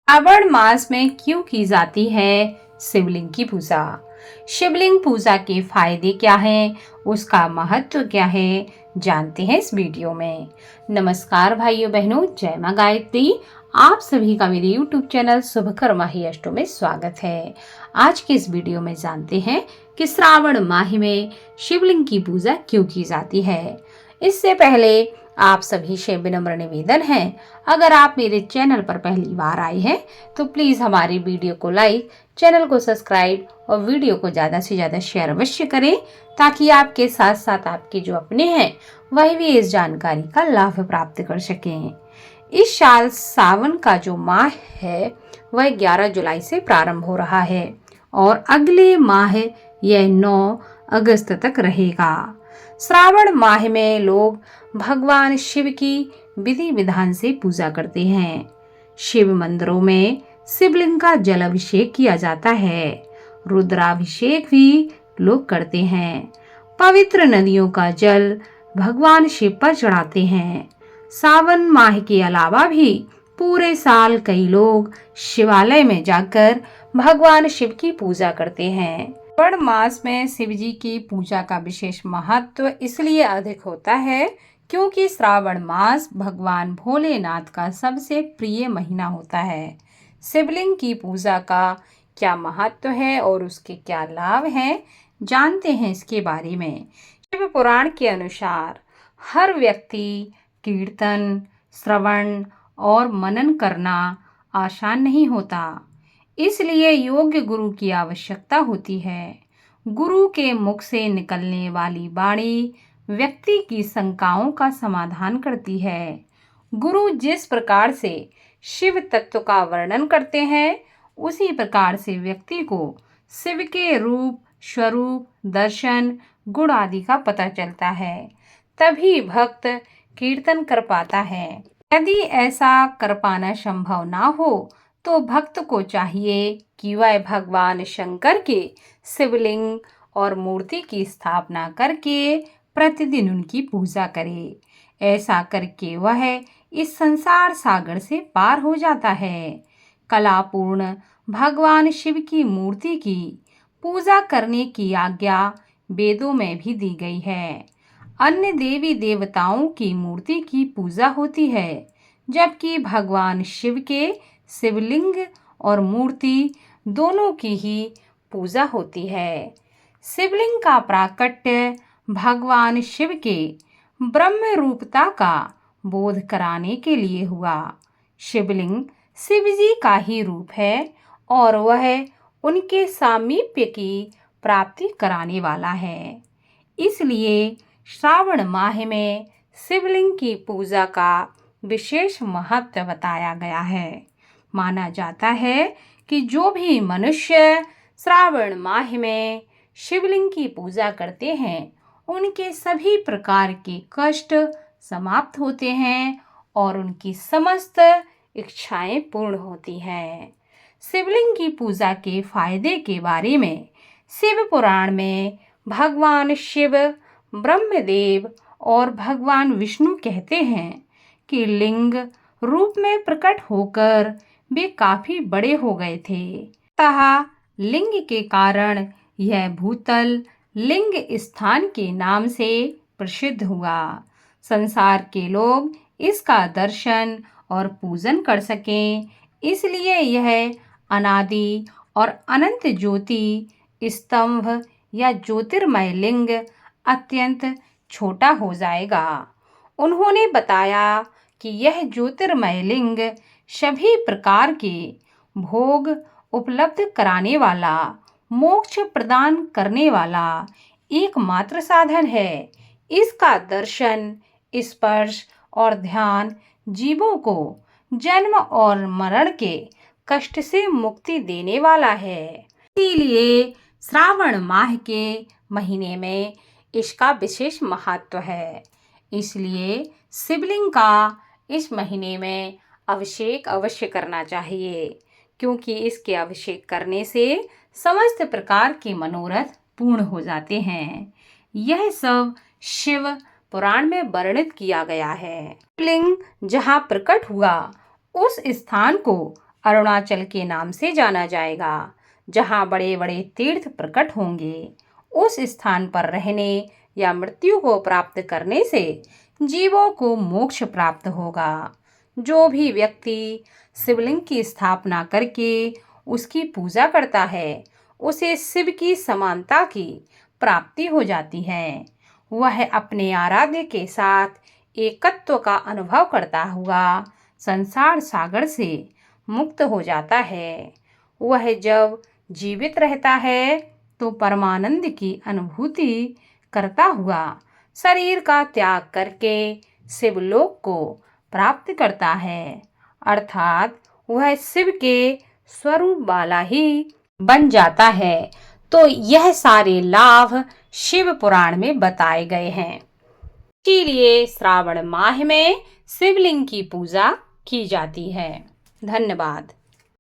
श्रावण मास में क्यों की जाती है शिवलिंग की पूजा? शिवलिंग पूजा के फायदे क्या हैं? उसका महत्व क्या है? जानते हैं इस वीडियो में। नमस्कार भाइयों बहनों, जय मां गायत्री। आप सभी का मेरे YouTube चैनल शुभकर्मा ही अष्टो में स्वागत है। आज के इस वीडियो में जानते हैं कि श्रावण माह में शिवलिंग की पूजा क्यों की जाती है। इससे पहले आप सभी से विनम्र निवेदन है, अगर आप मेरे चैनल पर पहली बार आए हैं तो प्लीज हमारे वीडियो को लाइक, चैनल को सब्सक्राइब और वीडियो को ज्यादा से ज्यादा शेयर अवश्य करें, ताकि आपके साथ साथ आपके जो अपने हैं वह भी इस जानकारी का लाभ प्राप्त कर सकें। इस साल सावन का जो माह है वह 11 जुलाई से प्रारंभ हो रहा है और अगले माह यह 9 अगस्त तक रहेगा। श्रावण माह में लोग भगवान शिव की विधि विधान से पूजा करते हैं। शिव मंदिरों में शिवलिंग का जल अभिषेक किया जाता है। रुद्राभिषेक भी लोग करते हैं। पवित्र नदियों का जल भगवान शिव पर चढ़ाते हैं। सावन माह के अलावा भी पूरे साल कई लोग शिवालय में जाकर भगवान शिव की पूजा करते हैं। श्रावण मास में शिव जी की पूजा का विशेष महत्व इसलिए अधिक होता है क्योंकि श्रावण मास भगवान भोलेनाथ का सबसे प्रिय महीना होता है। शिवलिंग की पूजा का क्या महत्व है और उसके क्या लाभ हैं, जानते हैं इसके बारे में। शिव पुराण के अनुसार हर व्यक्ति कीर्तन, श्रवण और मनन करना आसान नहीं होता, इसलिए योग्य गुरु की आवश्यकता होती है। गुरु के मुख से निकलने वाली वाणी व्यक्ति की शंकाओं का समाधान करती है। गुरु जिस प्रकार से शिव तत्व का वर्णन करते हैं, उसी प्रकार से व्यक्ति को शिव के रूप, स्वरूप, दर्शन, गुण आदि का पता चलता है। तभी भक्त कीर्तन कर पाता है। यदि ऐसा कर पाना संभव ना हो तो भक्त को चाहिए कि वह भगवान शंकर के शिवलिंग और मूर्ति की स्थापना करके प्रतिदिन उनकी पूजा करे। ऐसा करके वह इस संसार सागर से पार हो जाता है। कलापूर्ण भगवान शिव की मूर्ति की पूजा करने की आज्ञा वेदों में भी दी गई है। अन्य देवी देवताओं की मूर्ति की पूजा होती है, जबकि भगवान शिव के शिवलिंग और मूर्ति दोनों की ही पूजा होती है। शिवलिंग का प्राकट्य भगवान शिव के ब्रह्म रूपता का बोध कराने के लिए हुआ। शिवलिंग शिव जी का ही रूप है और वह उनके सामीप्य की प्राप्ति कराने वाला है। इसलिए श्रावण माह में शिवलिंग की पूजा का विशेष महत्व बताया गया है। माना जाता है कि जो भी मनुष्य श्रावण माह में शिवलिंग की पूजा करते हैं, उनके सभी प्रकार के कष्ट समाप्त होते हैं और उनकी समस्त इच्छाएं पूर्ण होती हैं। शिवलिंग की पूजा के फायदे के बारे में शिव पुराण में भगवान शिव, ब्रह्मदेव और भगवान विष्णु कहते हैं कि लिंग रूप में प्रकट होकर वे काफी बड़े हो गए थे। अतः लिंग के कारण यह भूतल लिंग स्थान के नाम से प्रसिद्ध हुआ। संसार के लोग इसका दर्शन और पूजन कर सकें, इसलिए यह अनादि और अनंत ज्योति स्तंभ या ज्योतिर्मय लिंग अत्यंत छोटा हो जाएगा। उन्होंने बताया कि यह ज्योतिर्मय लिंग सभी प्रकार के भोग उपलब्ध कराने वाला, मोक्ष प्रदान करने वाला एकमात्र साधन है। इसका दर्शन, स्पर्श और ध्यान जीवों को जन्म और मरण के कष्ट से मुक्ति देने वाला है। इसीलिए श्रावण माह के महीने में इसका विशेष महत्व है। इसलिए शिवलिंग का इस महीने में अभिषेक अवश्य करना चाहिए, क्योंकि इसके अभिषेक करने से समस्त प्रकार के मनोरथ पूर्ण हो जाते हैं। यह सब शिव पुराण में वर्णित किया गया है। शिवलिंग जहाँ प्रकट हुआ उस स्थान को अरुणाचल के नाम से जाना जाएगा, जहाँ बड़े बड़े तीर्थ प्रकट होंगे। उस स्थान पर रहने या मृत्यु को प्राप्त करने से जीवों को मोक्ष प्राप्त होगा। जो भी व्यक्ति शिवलिंग की स्थापना करके उसकी पूजा करता है, उसे शिव की समानता की प्राप्ति हो जाती है। वह अपने आराध्य के साथ एकत्व का अनुभव करता हुआ संसार सागर से मुक्त हो जाता है। वह जब जीवित रहता है तो परमानंद की अनुभूति करता हुआ शरीर का त्याग करके शिवलोक को प्राप्त करता है, अर्थात वह शिव के स्वरूप वाला ही बन जाता है। तो यह सारे लाभ शिव पुराण में बताए गए हैं। इसीलिए श्रावण माह में शिवलिंग की पूजा की जाती है। धन्यवाद।